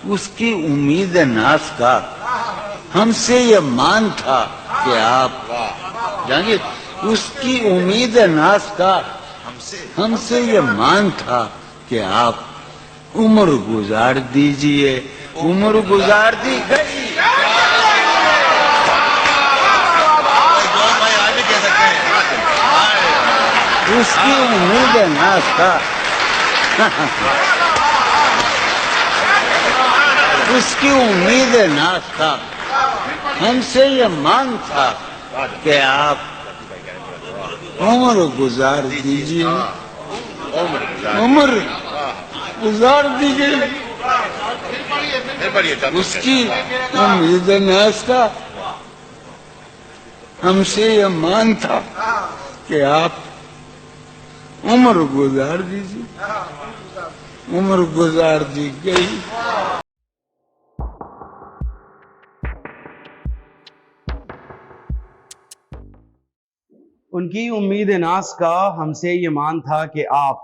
उसकी उम्मीद नाज का हमसे ये मान था कि आप जानिए, उसकी उम्मीद नाज का हमसे ये मान था कि आप उम्र गुजार दीजिए। उम्र गुजार दी गई। उसकी उम्मीद नाज का उसकी उम्मीद नाज था हमसे ये मान था कि आप उम्र गुजार दीजिए। उम्र गुजार दीजिए। उसकी उम्मीद नाज था हमसे ये मान था कि आप उम्र गुजार दीजिए। उम्र गुजार दी गई। उनकी उम्मीद नाज का हमसे ये मान था कि आप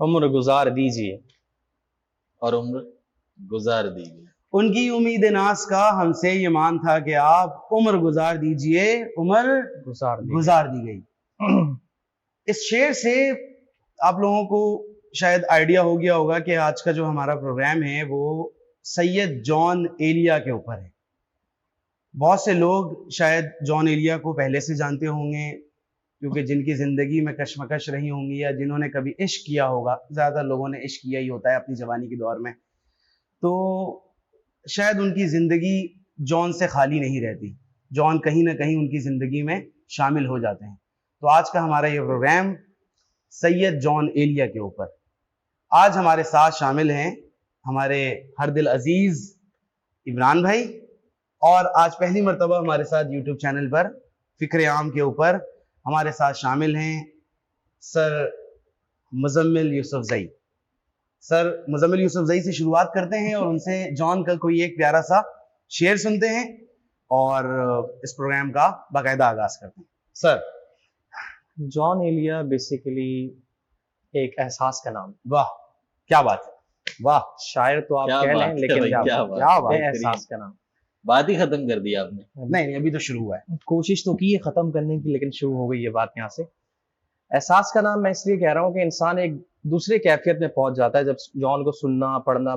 उम्र गुजार दीजिए और उम्र गुजार दीजिए। उनकी उम्मीद नाज का हमसे ये मान था कि आप उम्र गुजार दीजिए। उम्र गुजार दी गई। इस शेर से आप लोगों को शायद आइडिया हो गया होगा कि आज का जो हमारा प्रोग्राम है वो सैयद जॉन एलिया के ऊपर है। बहुत से लोग शायद जॉन एलिया को पहले से जानते होंगे, क्योंकि जिनकी ज़िंदगी में कशमकश रही होंगी या जिन्होंने कभी इश्क किया होगा। ज़्यादातर लोगों ने इश्क किया ही होता है अपनी जवानी के दौर में, तो शायद उनकी ज़िंदगी जॉन से खाली नहीं रहती। जॉन कहीं ना कहीं उनकी ज़िंदगी में शामिल हो जाते हैं। तो आज का हमारा ये प्रोग्राम सैयद जॉन एलिया के ऊपर। आज हमारे साथ शामिल हैं हमारे हर दिल अजीज इमरान भाई, और आज पहली मर्तबा हमारे साथ यूट्यूब चैनल पर फिक्र आम के ऊपर हमारे साथ शामिल हैं सर मुजम्मिल यूसुफजई। सर मुजम्मिल यूसुफजई से शुरुआत करते हैं और उनसे जॉन का कोई एक प्यारा सा शेर सुनते हैं और इस प्रोग्राम का बाकायदा आगाज करते हैं। सर। जॉन एलिया बेसिकली एक एहसास का नाम। वाह क्या बात है, वाह। शायर तो आप कह लें, लेकिन क्या बात है, एहसास का नाम। बात ही खत्म कर दी आपने। नहीं अभी तो शुरू हुआ है। कोशिश तो की है खत्म करने की, लेकिन शुरू हो गई ये बात यहाँ से। एहसास का नाम मैं इसलिए कह रहा हूँ कि इंसान एक दूसरे कैफियत में पहुंच जाता है जब जॉन को सुनना पढ़ना,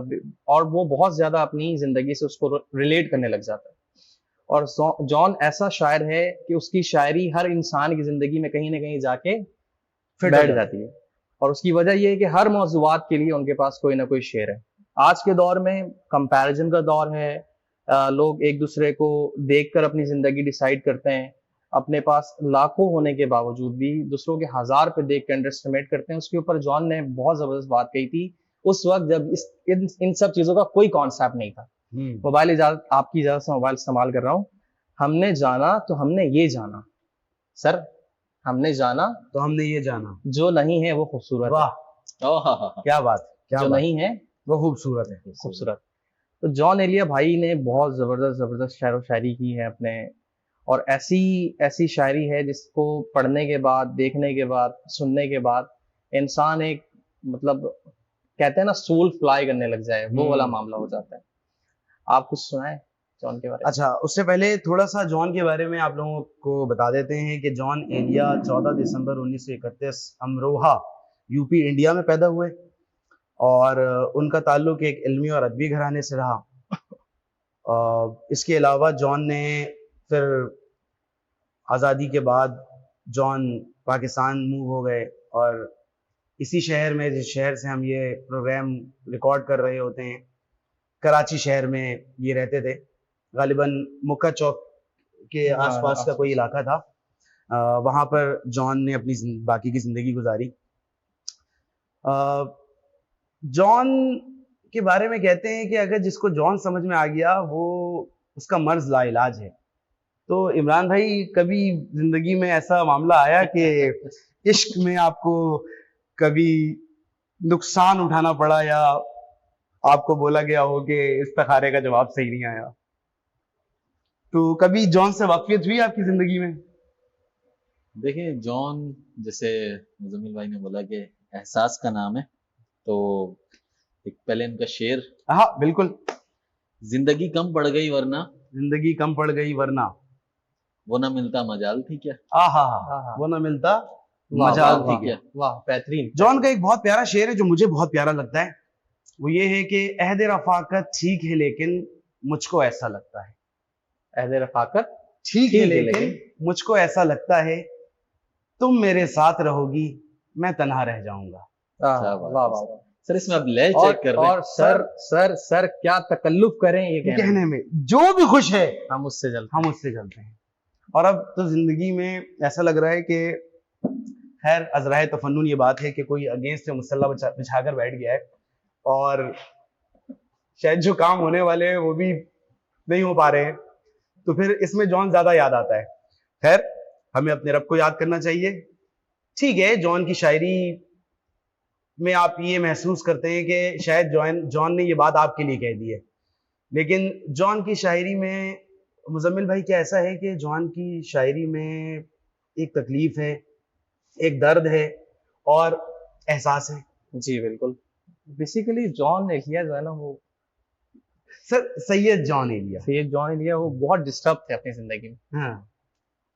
और वो बहुत ज्यादा अपनी जिंदगी से उसको रिलेट करने लग जाता है। और जॉन ऐसा शायर है कि उसकी शायरी हर इंसान की जिंदगी में कहीं ना कहीं जाके बैठ जाती है, और उसकी वजह यह है कि हर मौजूआत के लिए उनके पास कोई ना कोई शेर है। आज के दौर में कंपैरिजन का दौर है, लोग एक दूसरे को देखकर अपनी जिंदगी डिसाइड करते हैं। अपने पास लाखों होने के बावजूद भी दूसरों के हजार पे देख कर अंडरएस्टिमेट करते हैं। उसके ऊपर जॉन ने बहुत जबरदस्त बात कही थी उस वक्त जब इन सब चीजों का कोई कॉन्सेप्ट नहीं था। मोबाइल इजाजत, आपकी इजाजत से मोबाइल इस्तेमाल कर रहा हूँ। हमने जाना तो हमने ये जाना, सर हमने जाना तो हमने ये जाना, जो नहीं है वो खूबसूरत। वाह क्या बात, क्या जो बात। नहीं है वो खूबसूरत है, खूबसूरत। तो जॉन एलिया भाई ने बहुत जबरदस्त शायर व शायरी की है अपने, और ऐसी शायरी है जिसको पढ़ने के बाद, देखने के बाद, सुनने के बाद इंसान एक मतलब कहते हैं ना सोल फ्लाई करने लग जाए, वो वाला मामला हो जाता है। आप कुछ सुनाए जॉन के बारे में? अच्छा, उससे पहले थोड़ा सा जॉन के बारे में आप लोगों को बता देते हैं कि जॉन एलिया 14 दिसंबर 1931 अमरोहा यूपी इंडिया में पैदा हुए, और उनका ताल्लुक एक इल्मी और अदबी घराने से रहा। इसके अलावा जॉन ने फिर आज़ादी के बाद जॉन पाकिस्तान मूव हो गए, और इसी शहर में, जिस शहर से हम ये प्रोग्राम रिकॉर्ड कर रहे होते हैं, कराची शहर में ये रहते थे। गालिबन मुक्का चौक के आसपास का कोई इलाका था। वहाँ पर जॉन ने अपनी बाकी की ज़िंदगी गुजारी। जॉन के बारे में कहते हैं कि अगर जिसको जॉन समझ में आ गया वो उसका मर्ज लाइलाज है। तो इमरान भाई, कभी जिंदगी में ऐसा मामला आया कि इश्क में आपको कभी नुकसान उठाना पड़ा, या आपको बोला गया हो कि इस्तिखारे का जवाब सही नहीं आया? तो कभी जॉन से वाकफियत हुई आपकी जिंदगी में? देखिए, जॉन जैसे मुजम्मिल भाई ने बोला कि एहसास का नाम है, तो एक पहले इनका शेर हाँ बिल्कुल। जिंदगी कम पड़ गई वरना जिंदगी कम पड़ गई वरना, वो ना मिलता मजाल थी क्या। आहा हाँ। वो ना मिलता वाह, मजाल वाह, थी क्या। वाह, बेहतरीन। जॉन का एक बहुत प्यारा शेर है जो मुझे बहुत प्यारा लगता है, वो ये है कि अहद रफाकत ठीक है लेकिन मुझको ऐसा लगता है। अहद रफाकत ठीक है लेकिन मुझको ऐसा लगता है तुम मेरे साथ रहोगी मैं तन्हा रह जाऊंगा। वाह क्या बात वाह है। वाह। सर इसमें अब लय और, चेक कर रहे हैं। और सर क्या तकल्लुफ करें ये ये कहने कहने में जो भी खुश है हम उससे जलते हम उससे चलते हैं। और अब तो जिंदगी में ऐसा लग रहा है कि खैर अजराए तफन्नुन ये बात है कि कोई अगेंस्ट से मुसल्ला बिछाकर बैठ गया है और शायद जो काम होने वाले हैं वो भी नहीं हो पा रहे हैं, तो फिर इसमें जॉन ज्यादा याद आता है। खैर हमें अपने रब को याद करना चाहिए। ठीक है, जॉन की शायरी में आप ये महसूस करते हैं कि शायद जॉन ने ये बात आपके लिए कह दी है, लेकिन जॉन की शायरी में मुजम्मिल भाई क्या ऐसा है कि जॉन की शायरी में एक तकलीफ है, एक दर्द है और एहसास है। हैं। जी बिल्कुल। बेसिकली जॉन एलिया जो है ना, वो सर सैयद जॉन एलिया। सैयद जॉन एलिया वो बहुत डिस्टर्ब थे अपनी जिंदगी में। हाँ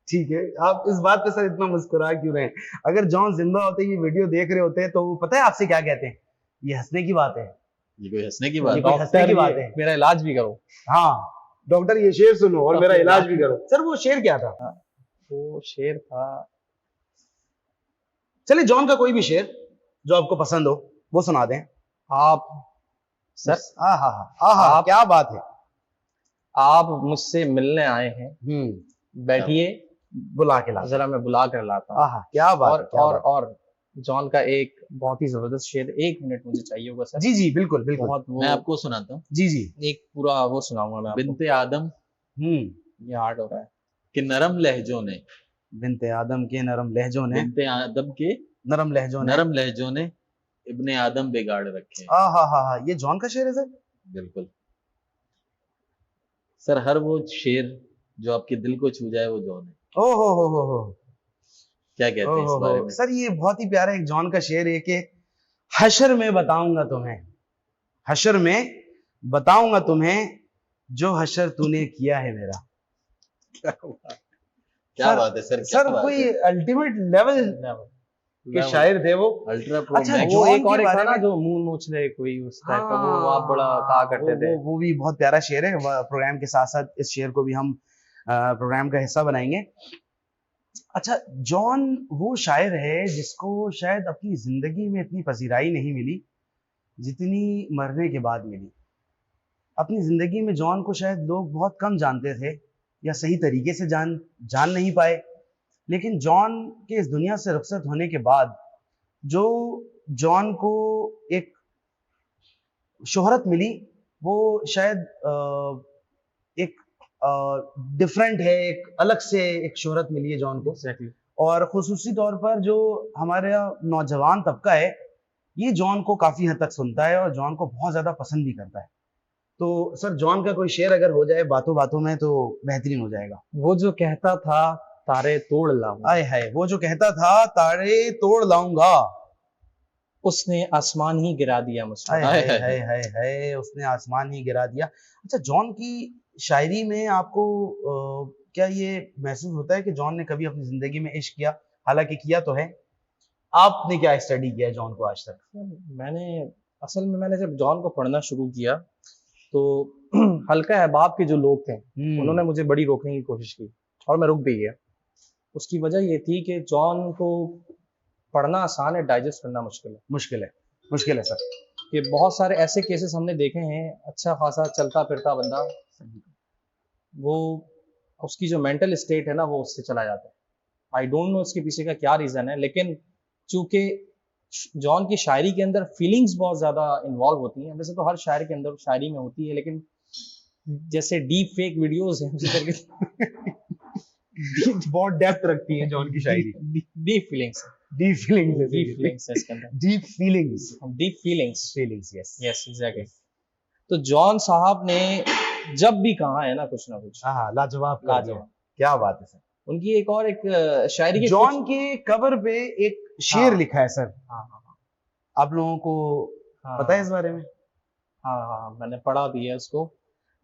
ठीक है, आप इस बात पे सर इतना मुस्कुरा क्यों रहे हैं? अगर जॉन जिंदा होते, ये वीडियो देख रहे होते तो वो पता है आपसे क्या कहते हैं? ये हंसने की बात है। ये कोई हंसने की ये बात कोई है। हंसने की बात है। मेरा इलाज भी करो। हाँ डॉक्टर ये शेर सुनो और मेरा इलाज भी करो। सर वो शेर क्या था? वो शेर था, चलिए जॉन का कोई भी शेर जो आपको पसंद हो वो सुना दें। आप सर हाँ हाँ हाँ हाँ, क्या बात है। आप मुझसे मिलने आए हैं, बैठिए बुला के ला। जरा मैं बुला कर लाता हूँ। हाँ क्या बात है, क्या बात है। और जॉन का एक बहुत ही जबरदस्त शेर, 1 मिनट मुझे चाहिए होगा सर। जी जी बिल्कुल बिल्कुल। बहुत वो मैं आपको सुनाता हूँ। जी जी। एक पूरा वो सुनाऊंगा मैं आपको। बिनते आदम ये हार्ड हो रहा है। के नरम लहजों ने, बिनते आदम के नरम लहजों ने, बिनते आदम के नरम लहजों ने, नरम लहजों ने इब्ने आदम बिगाड़ रखे। हाँ हाँ हाँ हाँ, ये जॉन का शेर है सर। बिल्कुल सर, हर वो शेर जो आपके दिल को छू जाए वो जॉन है। ओ हो क्या कहते हैं इस बारे में? सर ये बहुत ही प्यारा एक जॉन का शेर है कि हशर में बताऊंगा तुम्हें, हशर में बताऊंगा तुम्हें जो हशर तूने किया है मेरा। क्या बात है सर। सर कोई अल्टीमेट लेवल के शायर थे वो। अल्ट्रा अच्छा, प्रो वो जॉन एक और के एक था बारे ना में- जो मुंह नोच रहे कोई उस टाइप का, वो आप बड़ा कहा करते थे। वो भी बहुत प्यारा शेर है। प्रोग्राम के साथ साथ इस शेर को भी हम प्रोग्राम का हिस्सा बनाएंगे। अच्छा, जॉन वो शायर है जिसको शायद अपनी जिंदगी में इतनी पजीराई नहीं मिली जितनी मरने के बाद मिली। अपनी जिंदगी में जॉन को शायद लोग बहुत कम जानते थे या सही तरीके से जान नहीं पाए, लेकिन जॉन के इस दुनिया से रुखसत होने के बाद जो जॉन को एक शोहरत मिली वो शायद एक डिफरेंट है, एक अलग से एक शोहरत मिली है जॉन को। Exactly. और खुसूसी तौर पर जो हमारा नौजवान तबका है ये जॉन को काफी हद तक सुनता है और जॉन को बहुत ज्यादा पसंद भी करता है। तो सर जॉन का कोई शेर अगर हो जाए बातों बातों में तो बेहतरीन हो जाएगा। वो जो कहता था तारे तोड़ लाऊं, आए हाय, वो जो कहता था तारे तोड़ लाऊंगा, उसने आसमान ही गिरा दिया मुझ पर। हाय हाय हाय हाय हाय, उसने आसमान ही गिरा दिया। अच्छा, जॉन की शायरी में आपको क्या ये महसूस होता है कि जॉन ने कभी अपनी जिंदगी में इश्क किया? हालांकि किया तो है। आपने क्या स्टडी किया है जॉन को आज तक? मैंने जब जॉन को पढ़ना शुरू किया तो हल्का अहबाब के जो लोग थे उन्होंने मुझे बड़ी रोकने की कोशिश की और मैं रुक भी गया। उसकी वजह ये थी कि जॉन को पढ़ना आसान है, डाइजेस्ट करना मुश्किल है सर। कि बहुत सारे ऐसे केसेस हमने देखे हैं, अच्छा खासा चलता फिरता बंदा, वो उसकी जो मेंटल स्टेट है ना वो उससे चला जाता है। आई डोंट नो इसके पीछे का क्या रीजन है, लेकिन चूंकि जॉन की शायरी के अंदर फीलिंग्स बहुत ज्यादा इन्वॉल्व होती हैं। वैसे तो हर शायर के अंदर शायरी में होती है, लेकिन जैसे डीप फेक वीडियोस हैं उसी करके बहुत डेप्थ रखती है जॉन की शायरी। डीप फीलिंग्स है इसके अंदर। Deep feelings yes exactly. तो जॉन साहब ने जब भी कहा है ना कुछ ना कुछ, हाँ लाजवाब कर दिया। लाजवाब। क्या बात है सर। उनकी एक और एक शायरी के जॉन के कवर पे एक शेर हाँ। लिखा है सर, हाँ, आप लोगों को पता है इस बारे में? हाँ हाँ, मैंने पढ़ा भी है उसको।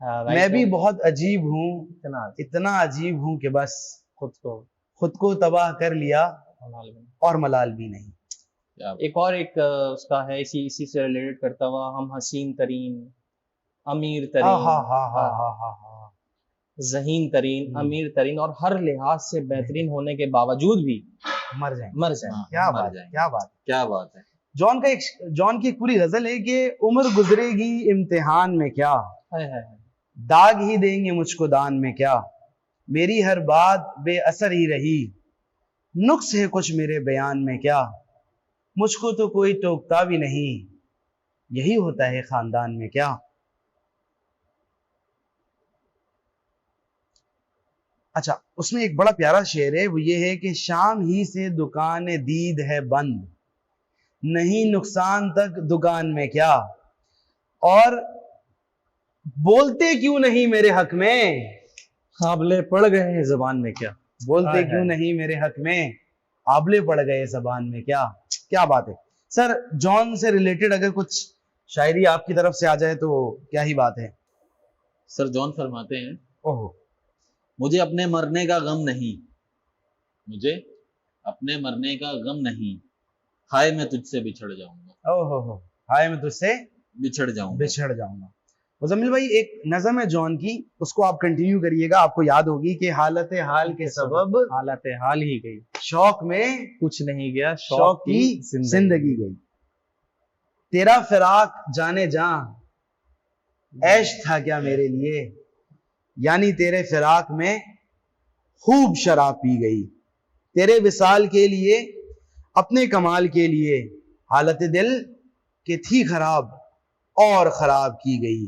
मैं भी बहुत अजीब हूँ, इतना इतना अजीब हूँ कि बस खुद को तबाह कर लिया हलाल बना। और मलाल भी नहीं। एक उसका है, इसी से रिलेटेड करता हुआ, हम हसीन तरीन, अमीर हाँ तरीन, हाँ हाँ हाँ हाँ हाँ हाँ, ज़हीन तरीन, अमीर तरीन और हर लिहाज से बेहतरीन होने के बावजूद भी मर जाए। क्या बात है, क्या बात है। जॉन की एक पूरी गजल है कि उम्र गुजरेगी इम्तिहान में क्या, हाय हाय। दाग ही देंगे मुझको दान में क्या, मेरी हर बात बेअसर ही रही, नुक्स है कुछ मेरे बयान में क्या, मुझको तो कोई टोकता भी नहीं, यही होता है खानदान में क्या। अच्छा, उसमें एक बड़ा प्यारा शेर है, वो ये है कि शाम ही से दुकान दीद है बंद, नहीं नुकसान तक दुकान में क्या, और बोलते क्यों नहीं मेरे हक में, आबले पड़ गए हैं ज़बान में क्या। बोलते क्यों नहीं मेरे हक में, आबले पड़ गए ज़बान में क्या। क्या बात है सर। जॉन से रिलेटेड अगर कुछ शायरी आपकी तरफ से आ जाए तो क्या ही बात है। सर जॉन फरमाते हैं, ओहो, मुझे अपने मरने का गम नहीं, मुझे अपने मरने का गम नहीं, हाय मैं तुझसे बिछड़ जाऊंगा, ओहो, हाय मैं तुझसे बिछड़ जाऊंगा। मुजम्मिल भाई, एक नज़म है जॉन की, उसको आप कंटिन्यू करिएगा। आपको याद होगी कि हालत हाल के सबब हालत हाल ही गई, शौक में कुछ नहीं गया, शौक की जिंदगी गई, तेरा फिराक जाने जा ऐश था क्या मेरे लिए, यानी तेरे फिराक में खूब शराब पी गई, तेरे विसाल के लिए अपने कमाल के लिए हालत दिल के थी खराब और खराब की गई।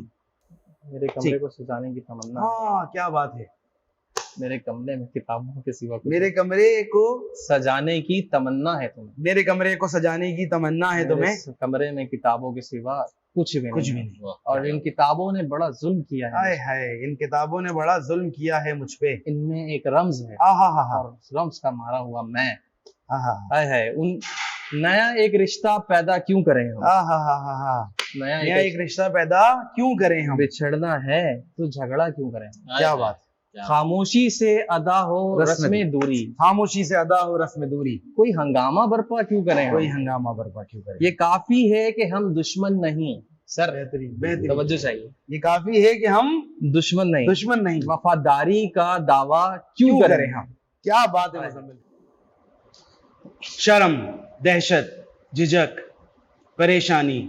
मेरे कमरे को सजाने की तमन्ना, हाँ क्या बात है। मेरे कमरे में किताबों के सिवा मेरे कमरे को सजाने की तमन्ना है तुम्हें, मेरे कमरे को सजाने की तमन्ना है तुम्हें, कमरे में किताबों के सिवा कुछ भी नहीं। और इन किताबों ने बड़ा जुल्म किया है, हाय हाय, इन किताबों ने बड़ा जुल्म किया है मुझ पे, इनमें एक रम्ज है, और रम्ज का मारा हुआ मैं, हाय हाय। उन नया एक रिश्ता पैदा क्यों करें हम, नया एक रिश्ता पैदा क्यों करें हम, बिछड़ना है तो झगड़ा क्यों करें। क्या बात। खामोशी से अदा हो रस्में दूरी, खामोशी से अदा हो रस्में दूरी, कोई हंगामा बर्पा क्यों करें, ये काफी है कि हम दुश्मन नहीं। सर बेहतरीन तवज्जो चाहिए, ये काफी है कि हम दुश्मन नहीं, वफादारी का दावा क्यों करें हम। क्या बात है मुजम्मिल। शर्म, दहशत, झिझक, परेशानी,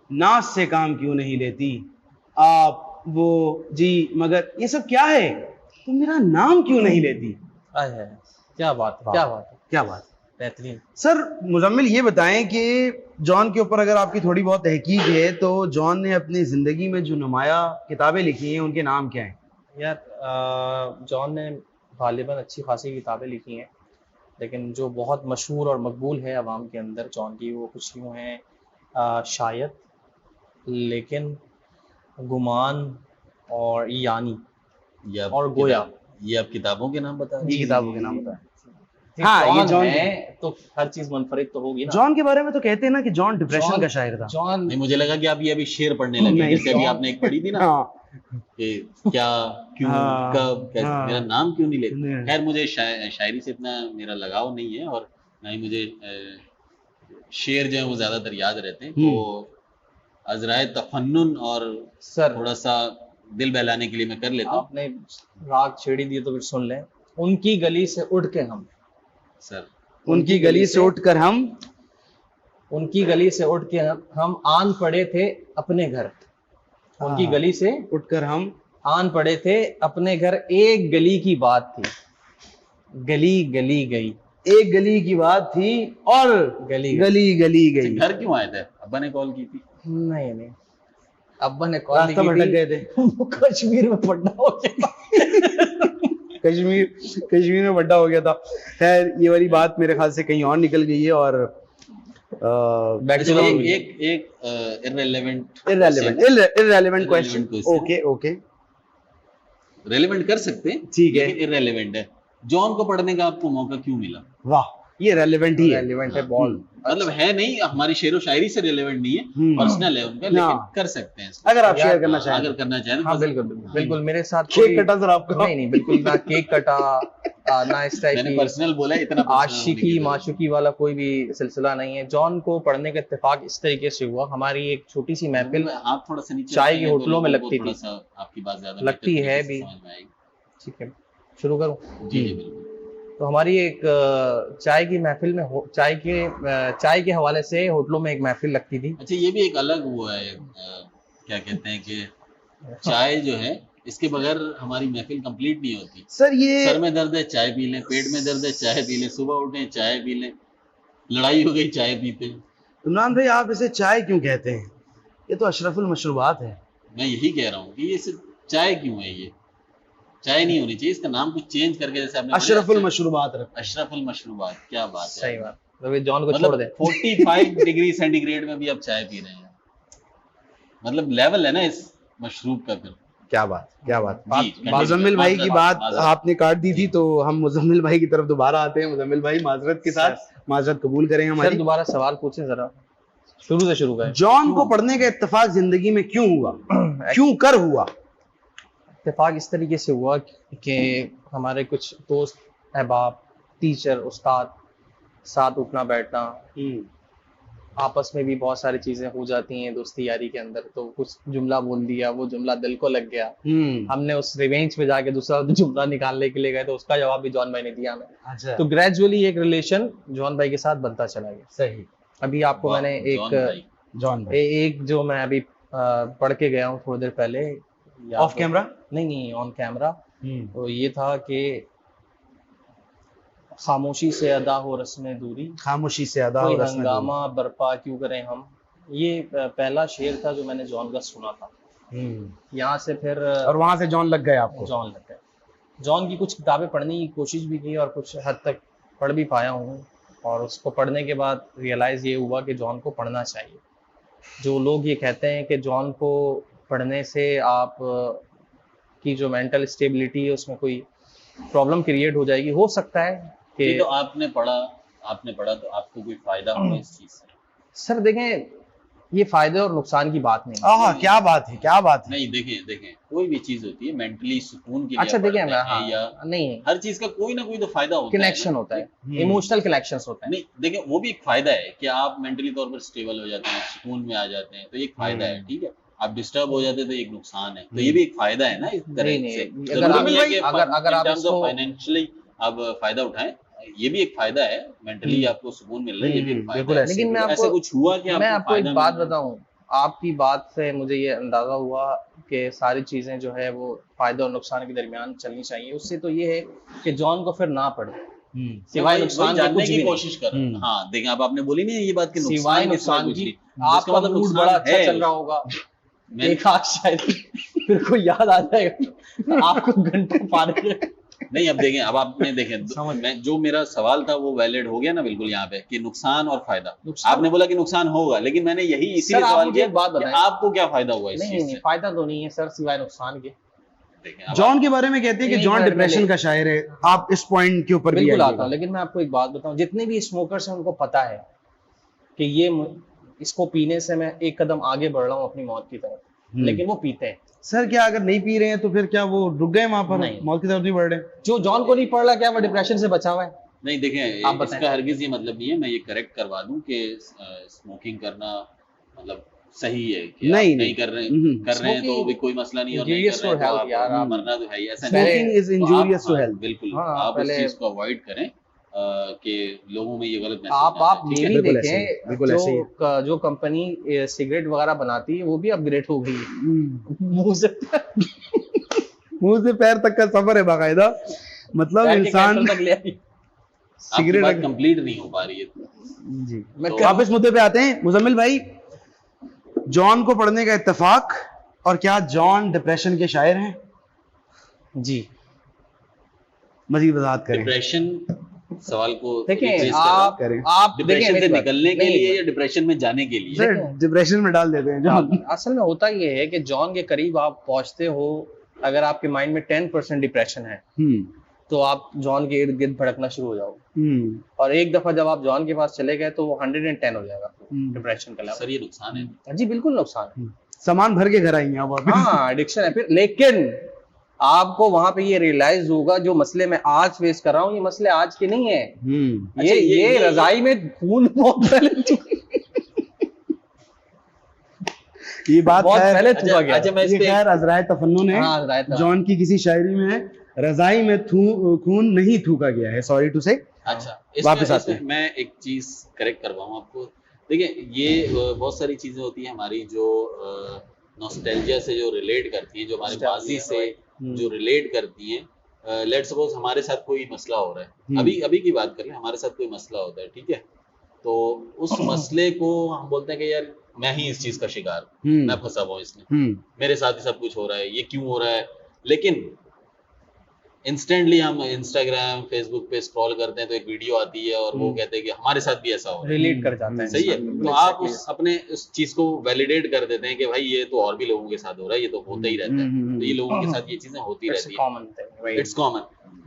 नाज से काम क्यों नहीं लेती आप, वो जी मगर ये सब क्या है, तुम मेरा नाम क्यों नहीं लेती। क्या बात है, बेहतरीन। सर मुजम्मिल ये बताएं कि जॉन के ऊपर अगर आपकी थोड़ी बहुत तहकीक है तो जॉन ने अपनी ज़िंदगी में जो नुमाया किताबें लिखी हैं उनके नाम क्या हैं। यार जॉन ने गालिबन अच्छी खासी किताबें लिखी हैं, लेकिन जो बहुत मशहूर और मकबूल है आवाम के अंदर जॉन की, वो कुछ यूँ हैं, शायद, लेकिन, गुमान और यानी और गोया। ये आप किताबों के नाम बता रहे हैं? ये किताबों के नाम बताएं। हाँ, ये जॉन है तो हर चीज मुनफरिद तो होगी ना। जॉन के बारे में तो कहते हैं ना कि जॉन डिप्रेशन का शायर था। जॉन नहीं, मुझे लगा कि आप ये अभी शेर पढ़ने लगे, जैसे अभी आपने एक पढ़ी थी ना कि क्या, क्यों, कब, कैसे, मेरा नाम क्यों नहीं लेते। खैर मुझे शायरी से इतना मेरा लगाव नहीं है, और ना ही मुझे शेर जो है वो ज्यादातर याद रहते हैं, तो अजराए तफन्नुन और सर थोड़ा सा दिल बहलाने के लिए मैं कर लेता हूँ। आपने राग छेड़ी दिए तो फिर सुन लें। उनकी गली से उठ के हम, सर उनकी गली से उठकर हम, उनकी गली से उठ के हम आन पड़े थे अपने घर। उनकी गली से उठकर हम आन पड़े थे अपने घर, एक गली की बात थी, गली गली गई, एक गली की बात थी और गली गली गई। घर क्यों आए थे? अब्बा ने कॉल की थी? नहीं, अब्बा ने कॉल रास्ता भटक गए थे, कश्मीर में पढ़ना हो गया कश्मीर में बड्डा हो गया था। खैर ये वाली बात मेरे ख्याल से कहीं और निकल गई है, और एक इररेलेवेंट क्वेश्चन। ओके रेलेवेंट कर सकते हैं, ठीक है, इररेलेवेंट है। जॉन को पढ़ने का आपको मौका क्यों मिला? वाह, ये रेलेवेंट ही है। रेलिवेंट है बहुत। मतलब है नहीं, हमारी शेर व शायरी से रिलेवेंट नहीं है, पर्सनल है उनका, लेकिन हाँ। कर सकते हैं इसको। अगर आप शेयर करना हाँ, चाहें अगर करना चाहें तो हाँ बस- बिल्कुल बिल्कुल बिल्कुल, मेरे साथ केक कटा सर आपका? नहीं नहीं बिल्कुल ना केक कटा, ना इस टाइप मैंने की पर्सनल बोला है, इतना personal होने की आशिकी जरूरत माशुकी वाला कोई भी सिलसिला नहीं है। जॉन को पढ़ने का इत्तेफाक इस तरीके से हुआ, हमारी एक छोटी सी नहीं। महफिल आप थोड़ा सा नीचे चाय रखेंगे की तो होटलों में लोगों को लगती थोड़ा थी। सा आपकी बात ज्यादा लगती बेहतर है तरीके से भी। समझ में आएगी। ठीक है, शुरू करूँ? जी जी बिल्कुल। तो हमारी एक चाय की महफिल में चाय के हवाले से होटलों में एक महफिल लगती थी। अच्छा, ये भी एक अलग वो है, क्या कहते हैं कि चाय जो है इसके बगैर हमारी महफिल कंप्लीट नहीं होती। सर ये सर में दर्द है चाय पी लें, पेट में दर्द है चाय पी लें, सुबह उठे चाय पी लें, लड़ाई हो गई चाय पीते हैं। इमरान भाई आप इसे चाय क्यों कहते हैं? ये तो अशरफुल मशरूबात है। मैं यही कह रहा हूँ कि ये सिर्फ चाय क्यों है, ये चाय नहीं होनी चाहिए, इसका नाम कुछ चेंज करके, जैसे आपने अशरफुल मशरूबात रखते अशरफुल मशरूबात, क्या बात है। सही बात, तो ये जॉन को छोड़ मतलब दे। 45 डिग्री सेंटीग्रेड में भी आप चाय पी रहे हैं, मतलब लेवल है ना इस मशरूब का। फिर क्या बात, क्या बात। जी, मुजम्मिल भाई की बात माजरत। आपने काट दी थी, तो हम मुजम्मिल भाई की तरफ दोबारा आते हैं। मुजम्मिल भाई माजरत के साथ माजरत कबूल करें सर हमारी। दोबारा सवाल पूछें जरा, शुरू से शुरू करें। जॉन को पढ़ने का इत्तेफाक जिंदगी में क्यों हुआ, क्यों कर हुआ? इत्तेफाक इस तरीके से हुआ कि हमारे कुछ दोस्त अहबाब, टीचर, उस्ताद साथ उठना बैठना, आपस में भी बहुत सारी चीजें हो जाती हैं दोस्ती यारी के अंदर, तो कुछ जुमला बोल दिया, वो जुमला दिल को लग गया। हमने उस रिवेंज पे जाके दूसरा जुमला निकालने के लिए गए, तो उसका जवाब भी जॉन भाई ने दिया हमें। अच्छा, तो ग्रेजुअली एक रिलेशन जॉन भाई के साथ बनता चला गया। सही। अभी आपको वाह, मैंने जॉन भाई। जॉन भाई एक जो मैं अभी पढ़ के गया हूँ थोड़ी देर पहले, याद ऑफ हो- कैमरा। नहीं ऑन कैमरा। तो ये था कि खामोशी से अदा हो रस्में दूरी, खामोशी से अदा कोई और रस्में हंगामा बर्पा क्यों करें हम। ये पहला शेर था जो मैंने जॉन का सुना था। दूरी। यहाँ से फिर और वहां से जॉन लग गए आपको? जॉन लग गए। जॉन की कुछ किताबें पढ़ने की कोशिश भी की और कुछ हद तक पढ़ भी पाया हूँ, और उसको पढ़ने के बाद रियलाइज़ ये हुआ कि जॉन को पढ़ना चाहिए। जो लोग ये कहते हैं कि जॉन को पढ़ने से आप की जो मेंटल स्टेबिलिटी है उसमें कोई प्रॉब्लम क्रिएट हो जाएगी, हो सकता है कि ये तो आपने पढ़ा तो आपको कोई फायदा हुआ इस चीज से? सर देखें, ये फायदे और नुकसान की बात नहीं। आहा, क्या बात है, क्या बात है। नहीं, देखें कोई भी चीज होती है मेंटली सुकून के लिए अच्छा आप देखें, पढ़ते मैं हैं, या नहीं, हर चीज का कोई ना कोई तो फायदा होता है कनेक्शन ना। होता है, इमोशनल कनेक्शंस होता है। नहीं देखें, वो भी एक फायदा है कि आप मेंटली तौर पर स्टेबल हो जाते हैं, सुकून में आ जाते हैं, तो एक फायदा है, ठीक है। आप डिस्टर्ब हो जाते हैं तो एक नुकसान है, तो ये भी एक फायदा है ना इस तरह नहीं, से। अगर जरूरी आप- नहीं है कि अगर आप इसको- फाइनेंशियली आप फायदा उठाएं, ये भी एक फायदा है, मेंटली आपको सुकून मिल रहा है, ये भी एक बिल्कुल फायदा है। ऐसे लेकिन मैं ऐसा आपको कुछ हुआ कि मैं आपको एक फायदा बात मिला? बताऊं, आपकी बात से मुझे ये अंदाजा हुआ कि सारी चीजें जो है वो फायदे और नुकसान के दरमियान चलनी चाहिए। उससे तो ये है कि जॉन को फिर ना पढ़े, सिवाय वही नुकसान के जानने कुछ की भी कोशिश कर रहे हैं। हाँ देखें, अब आपने बोली नहीं ये बात कि नहीं। सिवाय नुकसान कुछ की नहीं। आपका इसका मतलब मूड नुकसान बड़ा अच्छा है। चल रहा होगा, मैं- एक आध शायद फिर कोई याद आ जाएगा आपको घंटों पार नहीं, अब देखें, अब आपने देखें, मैं जो मेरा सवाल था वो वैलिड हो गया ना बिल्कुल यहाँ पे, कि नुकसान और फायदा। नुकसान- आपने बोला कि नुकसान होगा, लेकिन मैंने यही इसीलिए सर, आप सवाल मुझे किया एक बात कि बताएं। आपको क्या फायदा हुआ इस नहीं चीज नहीं, से। फायदा तो नहीं है सर सिवाय नुकसान के। देखें, अब जॉन के बारे में कहते हैं कि नहीं, जॉन मैं- डिप्रेशन का शायर है। आप इस पॉइंट के ऊपर भी बिल्कुल आइएगा। आता हूँ, लेकिन मैं आपको एक बात बताऊं, जितने भी स्मोकर्स हैं उनको पता है कि इसको पीने से मैं एक कदम आगे बढ़ रहा हूँ अपनी मौत की तरफ, लेकिन वो पीते हैं। सर क्या अगर नहीं पी रहे हैं तो फिर क्या वो रुक गए वहां पर, नहीं। मौत की तरफ नहीं बढ़ रहे? जो जॉन को नहीं पढ़ रहा, क्या वो डिप्रेशन से बचा हुआ है? नहीं देखें, आप बताएं। इसका हरगिज ये मतलब नहीं है, मैं ये करेक्ट करवा दूं कि स्मोकिंग करना मतलब सही है कि नहीं, आप नहीं कर रहे हैं तो भी कोई मसला नहीं, और नहीं Injurious कर रहे to हैं तो health यार, आप आप- मरना तो है ही, ऐसा पहले- नहीं है। स्मोकिंग इज तो आप- इंजूरियस टू हाँ, हेल्थ। बिल्कुल, हाँ, आप उस पहले- चीज को अवॉइड करें कि लोगों में ये गलत मैसेज आप ना जाए, ये ठीक है? भी बिल्कुल ऐसे ही, देखें, बिल्कुल ऐसे ही। जो कंपनी सिगरेट वगैरह बनाती है वो भी अपग्रेड हो गई है। मुंह से मुंह से पैर तक का सफर है बाकायदा। मतलब पैर के इंसान कैंसर तक ले आई। आपकी सिगरेट बात कंप्लीट नहीं हो पा रही है। जी। मैं तो कर- वापस मुद्दे पे आते हैं। मुजम्मिल भाई, जॉन को पढ़ने का इत्तेफाक, और क्या जॉन डिप्रेशन के शायर हैं? जी मजीद वजाहत करें। डिप्रेशन सवाल को देखें, rephrase आप करें। आप देखें डिप्रेशन मेरी से बात। निकलने के नहीं, लिए या डिप्रेशन में जाने के लिए? सर डिप्रेशन में डाल देते हैं जॉन। असल में होता ये है कि जॉन के करीब आप पहुंचते हो अगर आपके माइंड में 10% डिप्रेशन है, तो आप जॉन के इर्द गिर्द भड़कना शुरू हो जाओगे, और एक दफा जब आप जॉन के पास चले गए तो वो 110 हो जाएगा डिप्रेशन का लेवल। सर ये नुकसान है। जी बिल्कुल नुकसान है। सामान भर के घर आएंगे आप वापस। हाँ एडिक्शन है फिर। लेकिन आपको वहां पे ये रियलाइज होगा जो मसले मैं आज फेस कर रहा हूँ, ये मसले आज के नहीं है। अच्छा, ये रजाई में खून बहुत पहले ये बात बहुत है। पहले थूका गया। अच्छा, मैं इस ये पे खैर अजराए तफन्नुन है। हाँ, अज़राए तफन्नुन। जॉन की किसी शायरी में है, रजाई में खून नहीं थूका गया है, सॉरी टू से। अच्छा, वापस आते इसमें मैं एक चीज करेक्ट करवाऊं आपको। देखिए ये बहुत सारी चीजें होती हैं हमारी जो नॉस्टैल्जिया से जो रिलेट करती हैं, जो हमारे माजी से जो रिलेट करती हैं। लेट सपोज हमारे साथ कोई मसला हो रहा है, अभी की बात कर लें, हमारे साथ कोई मसला होता है, ठीक है, तो उस मसले को हम बोलते हैं कि यार मैं ही इस चीज का शिकार हूं, मैं फंसा हुआ हूं इसमें, मेरे साथ ही सब कुछ हो रहा है, ये क्यों हो रहा है। लेकिन इंस्टेंटली हम इंस्टाग्राम फेसबुक पे स्क्रॉल करते हैं तो एक वीडियो आती है और वो कहते हैं कि हमारे साथ भी ऐसा हो रहा है, रिलेट कर जाता है। सही है। तो आप अपने उस चीज को वैलिडेट कर देते हैं कि भाई ये तो और भी लोगों के साथ हो रहा है, ये तो होता ही रहता है, तो ये लोगों के साथ ये चीजें होती रहती है, इट्स कॉमन।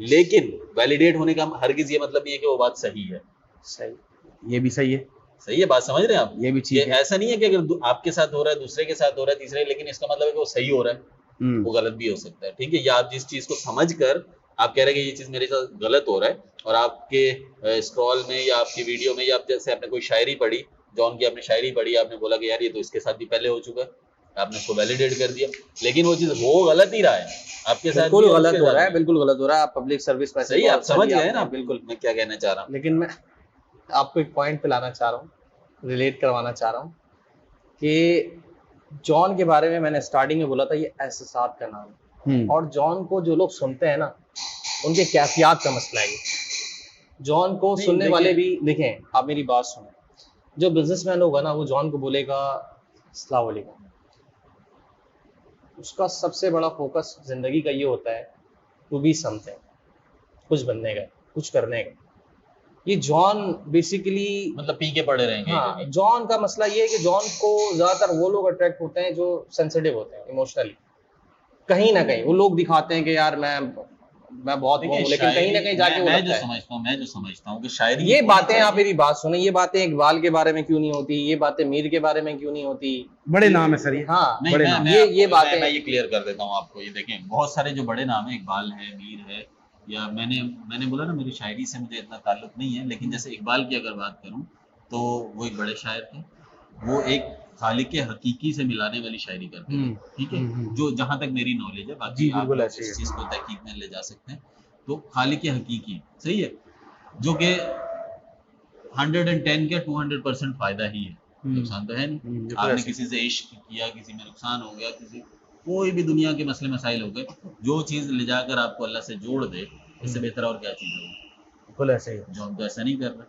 लेकिन वैलिडेट होने का हरगिज ये मतलब ये कि वो बात सही है। सही, ये भी सही है, सही है, बात समझ रहे हैं आप। ये भी ठीक है। ऐसा नहीं है कि अगर आपके साथ हो रहा है, दूसरे के साथ हो रहा है, तीसरे, लेकिन इसका मतलब है कि वो सही हो रहा है, वो गलत भी हो सकता है, ठीक है। या आप जिस चीज को समझ कर आप कह रहे हैं कि ये चीज मेरे साथ गलत हो रहा है, और आपके स्क्रॉल में या आपकी वीडियो में, या आप जैसे आपने कोई शायरी पढ़ी, जॉन की आपने शायरी पढ़ी, आपने बोला कि यार ये तो इसके साथ भी पहले हो चुका है, आपने उसको वैलिडेट कर दिया, लेकिन वो चीज हो गलत ही रहा है आपके साथ, बिल्कुल गलत हो रहा है, बिल्कुल गलत हो रहा है। आप पब्लिक सर्विस में सही, आप समझ गए ना बिल्कुल मैं क्या कहना चाह रहा हूँ। लेकिन मैं आपको एक पॉइंट पे लाना चाह रहा हूँ, रिलेट करवाना चाह रहा हूँ कि जॉन के बारे में मैंने स्टार्टिंग में बोला था ये एहसासात का नाम है, और जॉन को जो लोग सुनते हैं ना उनके कैफियत का मसला है। जॉन को सुनने वाले भी, देखें आप मेरी बात सुने, जो बिजनेसमैन होगा ना वो जॉन को बोलेगा अस्सलाम वालेकुम, उसका सबसे बड़ा फोकस जिंदगी का ये होता है टू बी समथिंग, कुछ बनने का, कुछ करने का। ये जॉन बेसिकली मतलब पी के पड़े रहेंगे। हाँ, जॉन का मसला ये है कि जॉन को ज्यादातर वो लोग अट्रैक्ट होते हैं जो सेंसिटिव होते हैं इमोशनली। कहीं ना कहीं वो लोग दिखाते हैं कि यार मैं बहुत वो हूं, लेकिन कहीं ना कहीं जाके वो मैं जो समझता हूँ कि शायरी ये बातें, आप मेरी बात सुने, ये बातें इकबाल के बारे में क्यों नहीं होती, ये बातें मीर के बारे में क्यों नहीं होती। बड़े नाम है सर ये। हाँ, बड़े नाम। ये बातें मैं ये क्लियर कर देता हूँ आपको। ये देखें बहुत सारे जो बड़े नाम है, इकबाल है, मीर है, या मैंने बोला ना मेरी शायरी से मुझे इतना ताल्लुक नहीं है, लेकिन जैसे इकबाल की अगर बात करूं तो वो एक बड़े शायर थे, वो एक खालिक हकीकी से मिलाने वाली शायरी करते थे, ठीक है, जो जहां तक मेरी नॉलेज है, बाकी आप इस चीज को तहकीक में ले जा सकते हैं। तो खालिक हकीकी सही है, जो कि 110 के 200% फायदा ही है, नुकसान तो है नहीं। आपने किसी से इश्क किया, किसी में नुकसान हो गया, किसी कोई भी दुनिया के मसले मसाइल हो गए, जो चीज ले जाकर आपको अल्लाह से जोड़ दे, इससे बेहतर और क्या चीज होगी। बिल्कुल ऐसे ही। जॉन तो ऐसा नहीं कर रहा,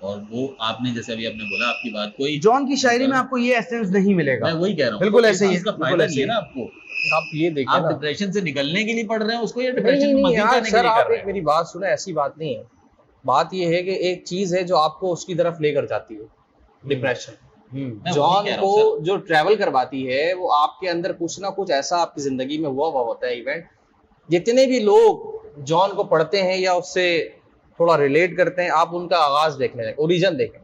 और वो आपने जैसे अभी आपने बोला, आपकी बात कोई जॉन की शायरी में आपको ये एसेंस नहीं मिलेगा। मैं वही कह रहा हूँ, बिल्कुल ऐसे ही, इसका फायदा नहीं है ना आपको। आप ये देखिए आप ना, डिप्रेशन से निकलने के लिए पढ़ रहे हैं उसको, या नहीं डिप्रेशन नहीं में नहीं मजीद यार जाने के सर, लिए आप कर रहे एक हैं। मेरी बात सुने, ऐसी बात नहीं है। बात ये है कि एक चीज है जो आपको उसकी तरफ लेकर जाती है, डिप्रेशन। मैं जॉन वही कह रहा हूँ को सर। जो ट्रैवल करवाती है वो आपके अंदर कुछ ना कुछ ऐसा आपकी जिंदगी में हुआ होता है इवेंट। जितने भी लोग जॉन को पढ़ते हैं या उससे थोड़ा रिलेट करते हैं, आप उनका आगाज देख लें, ओरिजिन देखें,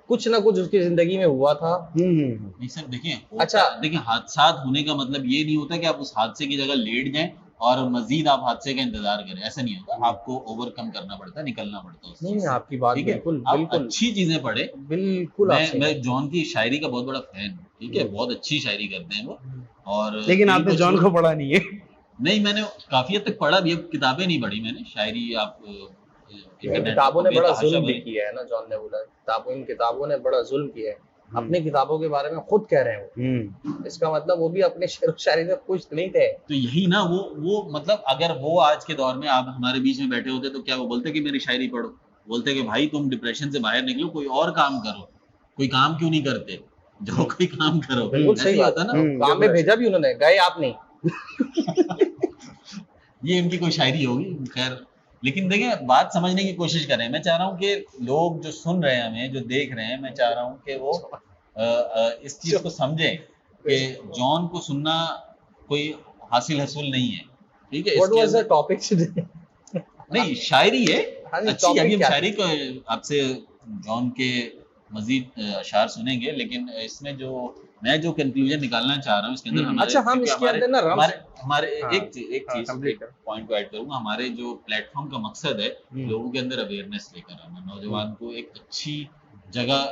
कुछ ना कुछ उसकी जिंदगी में हुआ था। नहीं सर देखिए, अच्छा देखिए हादसात होने का मतलब ये नहीं होता कि आप उस हादसे की जगह लेट जाएं और मजीद आप हादसे का इंतजार करें, ऐसा नहीं होता। आपको ओवरकम करना पड़ता है, निकलना पड़ता है उस चीज नहीं, से। आपकी बात ठीक है? बिल्कुल आप बिल्कुल अच्छी चीजें पढ़े। बिल्कुल मैं जॉन की शायरी का बहुत बड़ा फैन हूँ, ठीक है, बहुत अच्छी शायरी करते हैं वो। और लेकिन आपने जॉन को पढ़ा नहीं है। नहीं, मैंने काफी हद तक पढ़ा भी, अब किताबें नहीं पढ़ी मैंने, शायरी आप किताबों ने बड़ा जुल्म भी किया है ना, जॉन ने बोला इन किताबों ने बड़ा जुल्म किया है। अपनी किताबों के बारे में खुद कह रहे हैं इसका मतलब वो भी अपने शेर शायरी में खुश नहीं थे। तो यही ना, वो मतलब अगर वो आज के दौर में आप हमारे बीच में बैठे होते तो क्या वो बोलते कि मेरी शायरी पढ़ो? बोलते कि भाई तुम डिप्रेशन से बाहर निकलो, कोई और काम करो। कोई काम क्यों नहीं करते? जाओ कोई काम करो। बिल्कुल सही बात है ना, काम में भेजा भी उन्होंने, गए आप नहीं। ये इनकी कोई शायरी होगी, खैर। लेकिन देखें, बात समझने की कोशिश करें। मैं चाह रहा हूँ कि लोग जो सुन रहे हैं हमें, जो देख रहे हैं, मैं चाह रहा हूँ कि वो इस चीज को समझें कि जॉन को सुनना कोई हासिल हसूल नहीं है, ठीक है। What was the topic today? नहीं शायरी है हाँ जी, अच्छी। topic अभी हम क्या शायरी को आपसे जॉन के मजीद अशार सुनेंगे, लेकिन इसमें जो मैं जो कंक्लूजन निकालना चाह रहा हूँ इसके अंदर हमारे, अच्छा, हम क्योंकि इसके अंदर ना रम्ज़, हमारे हाँ, एक हाँ, चीज complete एक कर। पॉइंट को ऐड करूंगा। हमारे जो प्लेटफॉर्म का मकसद है लोगों के अंदर अवेयरनेस लेकर आना, नौजवान को एक अच्छी जगह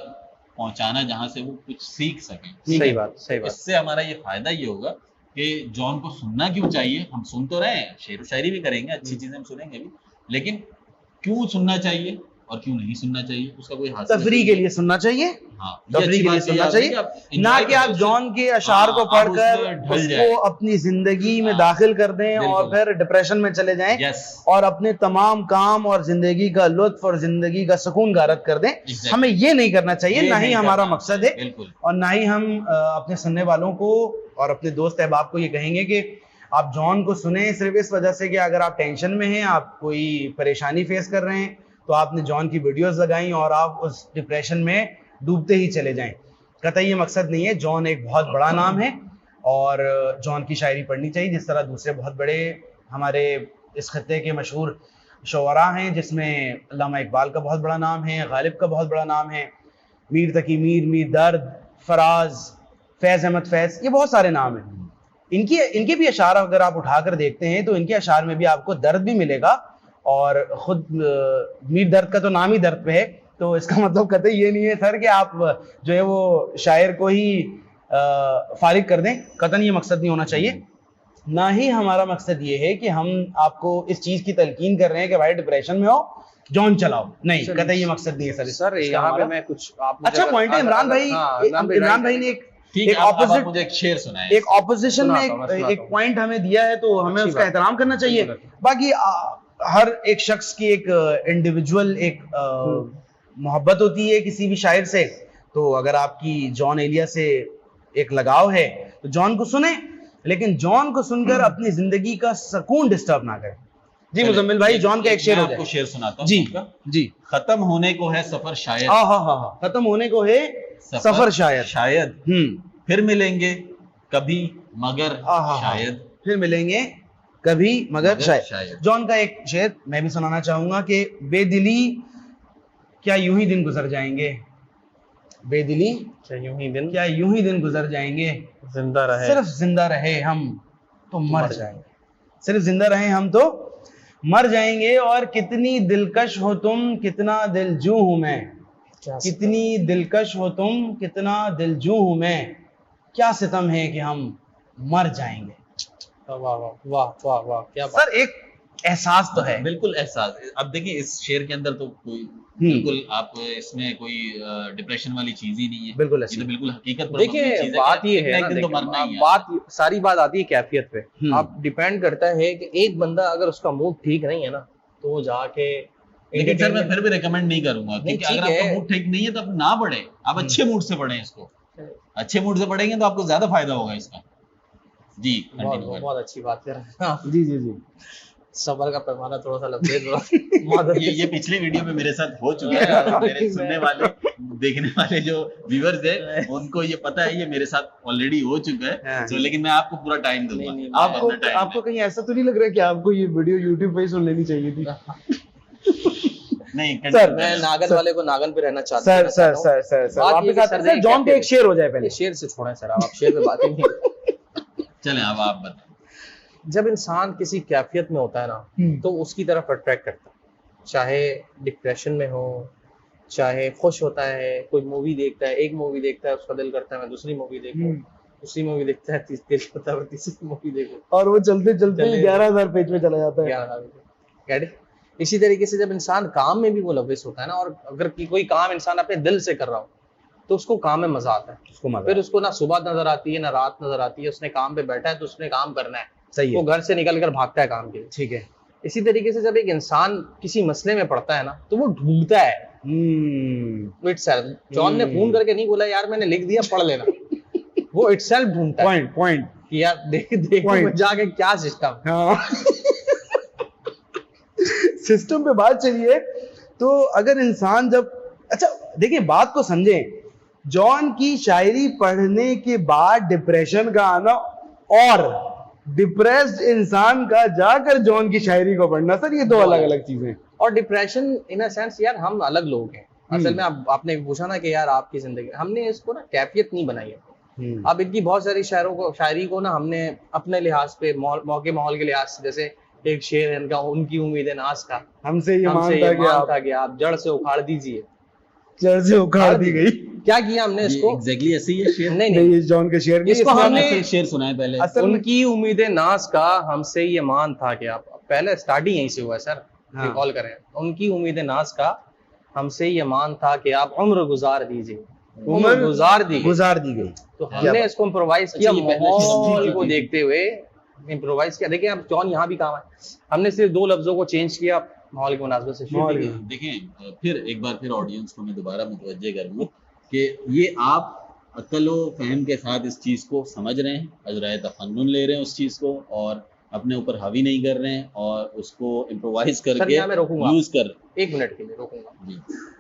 पहुंचाना जहां से वो कुछ सीख सके। सही बात, सही बात। इससे हमारा ये फायदा ये होगा कि जॉन को सुनना क्यों चाहिए, हम सुन तो रहे हैं, शेर व शायरी भी करेंगे, अच्छी चीजें हम सुनेंगे भी, लेकिन क्यों सुनना चाहिए और क्यों नहीं सुनना चाहिए उसका कोई हासिल तफरी के लिए सुनना चाहिए, हाँ, तफरी के लिए सुनना चाहिए, ना कि आप जॉन के अशार को पढ़कर उसको अपनी जिंदगी में दाखिल कर दें और फिर डिप्रेशन में चले जाएं और अपने तमाम काम और जिंदगी का लुत्फ और जिंदगी का सुकून गारत कर दें। हमें ये नहीं करना चाहिए, ना ही हमारा मकसद है, और ना ही हम अपने सुनने वालों को और अपने दोस्त अहबाब को ये कहेंगे कि आप जॉन को सुने सिर्फ इस वजह से कि अगर आप टेंशन में हैं, आप कोई परेशानी फेस कर रहे हैं, तो आपने जॉन की वीडियोस लगाई और आप उस डिप्रेशन में डूबते ही चले जाएं। कतई ये मकसद नहीं है। जॉन एक बहुत बड़ा नाम है और जॉन की शायरी पढ़नी चाहिए, जिस तरह दूसरे बहुत बड़े हमारे इस खत्ते के मशहूर शुअरा हैं, जिसमें अल्लामा इकबाल का बहुत बड़ा नाम है, गालिब का बहुत बड़ा नाम है, मीर तकी मीर, मीर दर्द, फराज, फैज़ अहमद फैज़, ये बहुत सारे नाम हैं। इनके भी अशार अगर आप उठाकर देखते हैं तो इनके अशार में भी आपको दर्द भी मिलेगा, और खुद मीर दर्द का तो नाम ही दर्द पे है, तो इसका मतलब कतई ये नहीं है सर कि आप जो है वो शायर को ही फारिग कर दें। कतई ये मकसद नहीं होना चाहिए। ना ही हमारा मकसद ये है कि हम आपको इस चीज़ की तलकीन कर रहे हैं कि भाई डिप्रेशन में हो जॉन चलाओ, नहीं, कतई ये मकसद नहीं है सर। सर यहाँ पे मैं कुछ अच्छा पॉइंट है। इमरान भाई ने एक ऑपोजिट, मुझे एक शेर सुनाया, एक ऑपोजिशन में एक पॉइंट हमें दिया है, तो हमें उसका एहतराम करना चाहिए। बाकी हर एक शख्स की एक इंडिविजुअल एक मोहब्बत होती है किसी भी शायर से, तो अगर आपकी जॉन एलिया से एक लगाव है तो जॉन को सुने, लेकिन जॉन को सुनकर अपनी जिंदगी का सुकून डिस्टर्ब ना करें। जी मुजम्मिल भाई, जॉन का एक शेर हो जाए। शेर सुनाता हूं जी जी। खत्म होने को है सफर शायद, हाँ, खत्म होने को है सफर शायद, फिर मिलेंगे कभी मगर शायद, फिर मिलेंगे कभी मगर शायद। जॉन का एक शेर मैं भी सुनाना चाहूंगा कि बेदिली क्या यूं ही दिन गुजर जाएंगे, बेदिली क्या यूं ही दिन गुजर जाएंगे, जिंदा रहे सिर्फ जिंदा रहे हम तो मर जाएंगे, सिर्फ जिंदा रहे हम तो मर जाएंगे। और कितनी दिलकश हो तुम, कितना दिलजू हूं मैं, कितनी दिलकश हो तुम, कितना दिलजू हूं मैं, क्या सितम है कि हम मर जाएंगे। वाह वाह वाह वाह वाह, क्या सर एक एहसास तो है, बिल्कुल एहसास। अब देखिए इस शेर के अंदर तो कोई बिल्कुल आप इसमें कोई डिप्रेशन वाली चीज ही नहीं है, बिल्कुल ये तो बिल्कुल हकीकत पर देखिए बात ये है ना, तो मरना ही है। बात सारी बात आती है कैफियत पे। आप डिपेंड करता है कि एक बंदा अगर उसका मूड ठीक नहीं है ना, तो वो जाके, लेकिन सर मैं फिर भी रिकमेंड नहीं करूंगा, क्योंकि अगर आपका मूड ठीक नहीं है तो आप ना पढ़े, आप अच्छे मूड से पढ़ें इसको, अच्छे मूड से पढ़ेंगे तो आपको ज्यादा फायदा होगा इसका। जी बहुत अच्छी बात कर रहे हैं। जी जी जी। सबर का पैमाना थोड़ा सा लंबे ये पिछले वीडियो में मेरे साथ हो चुका है। मेरे सुनने वाले देखने वाले जो व्यूअर्स हैं उनको ये पता है, ये मेरे साथ ऑलरेडी हो चुका है। तो लेकिन मैं आपको पूरा टाइम दूंगा। आपको कहीं ऐसा तो नहीं लग रहा कि आपको ये वीडियो यूट्यूब पे ही सुन लेनी चाहिए थी? नहीं सर, मैं नागन वाले को नागन पे रहना चाहता हूं। सर जॉन पे एक शेर हो जाए पहले। शेर से छोड़ें सर, आप शेर पे बात ही नहीं। चलें अब आप बताएं। जब इंसान किसी कैफियत में होता है ना, तो उसकी तरफ अट्रैक्ट करता है, चाहे डिप्रेशन में हो, चाहे खुश होता है, कोई मूवी देखता है, एक मूवी देखता है उसका दिल करता है मैं दूसरी मूवी देखूं, दूसरी मूवी देखता है दिल करता है तीसरी मूवी देखूं, और वो चलते चलते 11,000 पेज में चला जाता है। 11,000। इसी तरीके से जब इंसान काम में भी मुलव्विस होता है ना, और अगर कोई काम इंसान अपने दिल से कर रहा हो तो उसको काम में मजा आता है। फिर उसको ना सुबह नजर आती है ना रात नजर आती है, उसने काम पे बैठा है तो उसने काम करना है, सही है। वो घर से निकल कर भागता है काम के लिए, ठीक है। इसी तरीके से जब एक इंसान किसी मसले में पड़ता है ना, तो वो ढूंढता है इटसेल्फ। जॉन ने फोन करके नहीं बोला यार मैंने लिख दिया पढ़ लेना, वो इटसेल्फ ढूंढता है पॉइंट कि यार देख जाके क्या सिस्टम। सिस्टम पे बात चलिए तो अगर इंसान जब, अच्छा देखिए बात को समझें, जॉन की शायरी पढ़ने के बाद डिप्रेशन का आना और डिप्रेस्ड इंसान का जाकर जॉन की शायरी को पढ़ना, सर ये दो अलग अलग चीजें हैं। और डिप्रेशन इन अ सेंस यार हम अलग लोग हैं असल में। आपने पूछा ना कि यार आपकी जिंदगी, हमने इसको ना कैफियत नहीं बनाई है। अब इनकी बहुत सारी शायरी को ना हमने अपने लिहाज पे मौके माहौल के लिहाज से, जैसे एक शेर है इनका, उनकी उम्मीद है नाज का, हमसे ये मान था कि आप जड़ से उखाड़ दीजिए। जड़ से उखाड़ दी गई। क्या किया हमने इसको? एग्जैक्टली ऐसे ही है शेर। नहीं ये जॉन के शेर नहीं, इसको हमने शेर सुना है पहले। उनकी उम्मीदें नाज का हमसे ये मान था कि आप, पहले स्टार्टिंग यहीं से हुआ है सर, रिकॉल करें। उनकी उम्मीदें नाज का हमसे ये मान था कि आप उम्र गुजार दीजिए। उम्र गुजार दी गई। तो हमने इसको इम्प्रोवाइज किया माहौल को देखते हुए, इम्प्रोवाइज किया। देखिए अब जॉन यहाँ भी काम है, हमने सिर्फ दो लफ्जों को चेंज किया माहौल की मुनासबत से। देखें फिर एक बार फिर ऑडियंस को मैं दोबारा मुतवज्जे करूँ कि ये आप अक्ल व फहम के साथ इस चीज़ को समझ रहे हैं, अजराए तफन्नुन ले रहे हैं उस चीज़ को, और अपने ऊपर हावी नहीं कर रहे हैं और उसको इम्प्रोवाइज करके यूज कर। 1 मिनट के लिए रोकूंगा।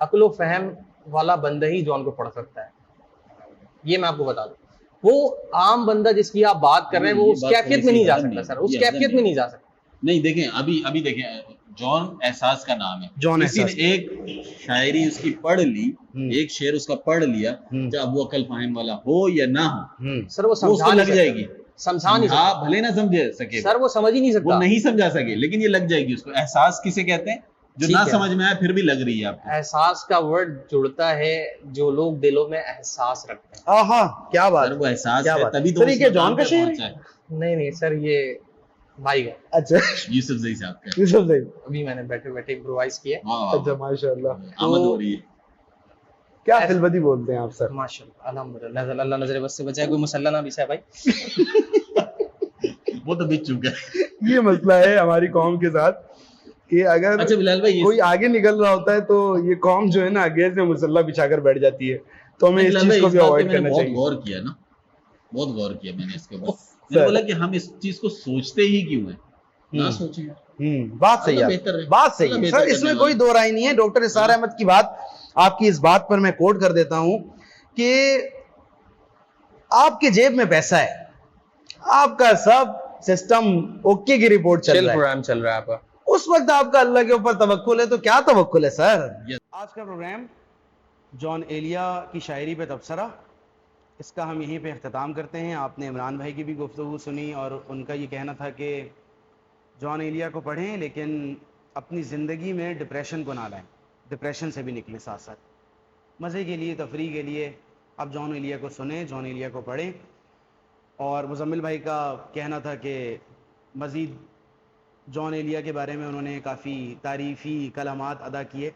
अक्ल व फहम वाला बंदा ही जॉन को पढ़ सकता है, ये मैं आपको बता दूं। वो आम बंदा जिसकी आप बात कर रहे हैं वो उस कैफियत में नहीं जा सकता सर, उस कैफियत में नहीं जा सकता। नहीं देखें अभी देखें, जॉन एहसास का नाम है। जॉन किसी ने एक शायरी उसकी पढ़ ली, एक शेर उसका पढ़ लिया, चाहे वो अकल फाहिम वाला हो या ना हो, सर वो समझा लग जाएगी। समझा नहीं सकता, भले ना समझ सके सर, वो समझ ही नहीं सकता, वो नहीं समझा सके, लेकिन ये लग जाएगी उसको। एहसास किसे कहते हैं? जो ना समझ में आए फिर भी लग रही है आपको। एहसास का वर्ड जुड़ता है जो लोग दिलों में एहसास रखते हैं। आहा क्या बात, वो एहसास है तभी तो ये जॉन का शेर है? नहीं सर, ये भाई का। अच्छा यूसुफ ज़ई साहब का। यूसुफ ज़ई, अभी मैंने बैठे इम्प्रोवाइज किया। अच्छा माशाल्लाह, आमद हो रही है। क्या फिलबदी बोलते हैं आप सर? माशाल्लाह अल्हम्दुलिल्लाह, अल्लाह नजर बस से बचाए, कोई मुसल्ला ना बिछाए भाई। वो तो बीत चुका है। ये मसला है हमारी कौम के साथ कि अगर अच्छा बिलाल भाई, कोई आगे निकल रहा होता है तो ये कौम जो है ना आगे से मुसल्ला बिछाकर बैठ जाती है, तो हमें इस चीज को भी अवॉइड करना चाहिए। बहुत गौर किया ना, बहुत गौर किया मैंने इसके ऊपर। मैंने बोला कि हम इस चीज को सोचते ही क्यों हैं, ना सोचें। बात सही है, बात सही है सर, इसमें कोई दो राय नहीं है। डॉक्टर इसार अहमद की बात, आपकी इस बात पर मैं कोट कर देता हूं कि आपके जेब में पैसा है, आपका सब सिस्टम ओके की रिपोर्ट चल रहा है आपका, उस वक्त आपका अल्लाह के ऊपर तवक्कुल है, तो क्या तवक्कुल है सर? आज का प्रोग्राम जॉन एलिया की शायरी पे तबसरा, इसका हम यहीं पे अख्ताम करते हैं। आपने इमरान भाई की भी गुफ्तगू सुनी और उनका ये कहना था कि जॉन एलिया को पढ़ें लेकिन अपनी ज़िंदगी में डिप्रेशन को ना लाएं, डिप्रेशन से भी निकलें साथ साथ। मज़े के लिए, तफरीह के लिए आप जॉन एलिया को सुने, जॉन एलिया को पढ़ें। और मुज़म्मिल भाई का कहना था कि मज़ीद जॉन एलिया के बारे में उन्होंने काफ़ी तारीफ़ी कलामात अदा किए।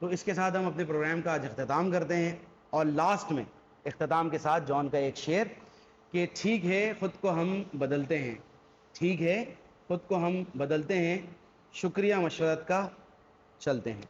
तो इसके साथ हम अपने प्रोग्राम का आज अख्ताम करते हैं और लास्ट में इख्तिताम के साथ जॉन का एक शेर कि ठीक है ख़ुद को हम बदलते हैं, ठीक है ख़ुद को हम बदलते हैं, शुक्रिया मशवरत का चलते हैं।